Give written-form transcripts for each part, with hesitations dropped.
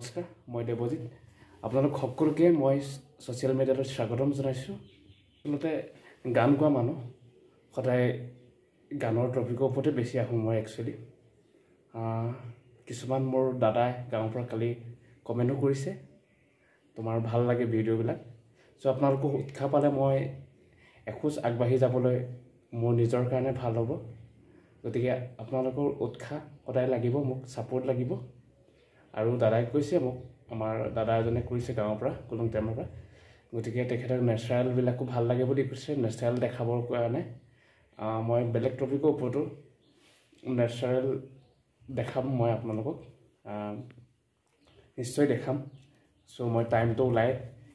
নমস্কাৰ মই দেৱজিৎ আপোনালোক সকলোকে মই সোশ্যাল মিডিয়াত স্বাগতম জনাইছোঁ আচলতে গান গোৱা মানুহ সদায় গানৰ টপিকৰ ওপৰতে বেছি আহোঁ মই একচুৱেলি কিছুমান মোৰ দাদাই গাঁৱৰ পৰা কালি কমেণ্টো কৰিছে তোমাৰ ভাল লাগে ভিডিঅ'বিলাক সো আপোনালোকক উৎসাহ পালে মই এখোজ আগবাঢ়ি যাবলৈ মোৰ নিজৰ কাৰণে ভাল হ'ব গতিকে আপোনালোকৰ উৎসাহ সদায় লাগিব মোক সাপোৰ্ট লাগিব আৰু দাদাই কৈছে মোক আমাৰ দাদা এজনে কৰিছে গাঁৱৰ পৰা কুলুং টেমৰ পৰা গতিকে তেখেতৰ নেচাৰেল বিলাকো ভাল লাগে বুলি কৈছে নেচাৰেল দেখাবৰ কাৰণে মই বেলেগ টপিকৰ ওপৰতো নেচাৰেল দেখাম মই আপোনালোকক নিশ্চয় দেখাম সো মই টাইমটো ওলাই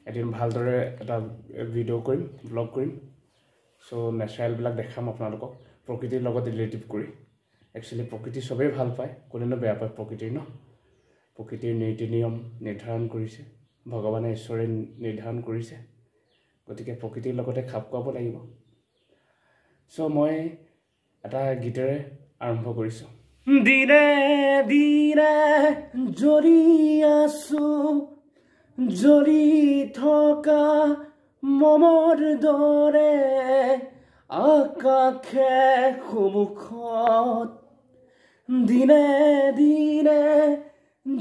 এদিন ভালদৰে এটা ভিডিঅ' কৰিম ব্লগ কৰিম সো নেচাৰেল বিলাক দেখাম আপোনালোকক প্ৰকৃতিৰ লগত ৰিলেটিভ কৰি একচুৱেলি প্ৰকৃতি সবেই ভাল পায় কোনেনো বেয়া পায় প্ৰকৃতিৰ ন প্ৰকৃতিৰ নীতি নিয়ম নিৰ্ধাৰণ কৰিছে ভগৱানে ঈশ্বৰে নিৰ্ধাৰণ কৰিছে গতিকে প্ৰকৃতিৰ লগতে খাপ খোৱাব লাগিব সো মই এটা গীতেৰে আৰম্ভ কৰিছোঁ দিনে দিনে জ্বলি আছো জ্বলি থকা মমৰ দৰে আকাশে সন্মুখত দিনে দিনে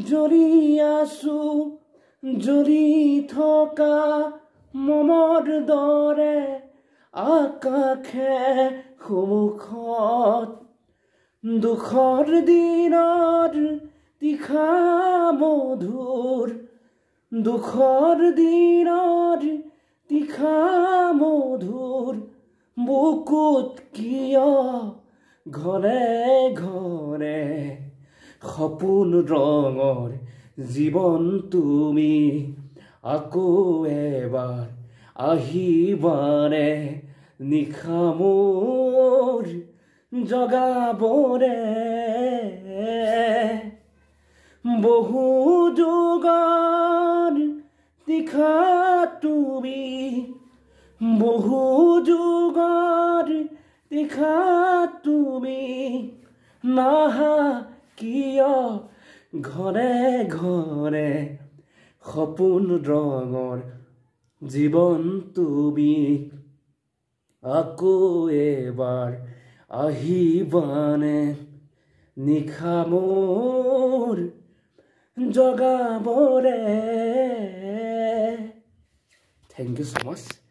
জ্বলি আছো জ্বলি থকা মমৰ দৰে আকাশে সন্মুখত দুখৰ দিনৰ তীখা মধুৰ দুখৰ দিনৰ তীখা মধুৰ বুকুত কিয় ঘৰে ঘৰে সপোন ৰঙৰ জীৱন তুমি আকৌ এবাৰ আহিবানে নিশা মোৰ জগাবৰে বহু যুগৰ তীখা তুমি বহু যুগৰ তীখা তুমি নাহা কিয় ঘৰে ঘৰে সপোন ৰঙৰ জীৱন তুমি আকৌ এবাৰ আহিবানে নিশা মোৰ জগাবৰে থেংক ইউ so much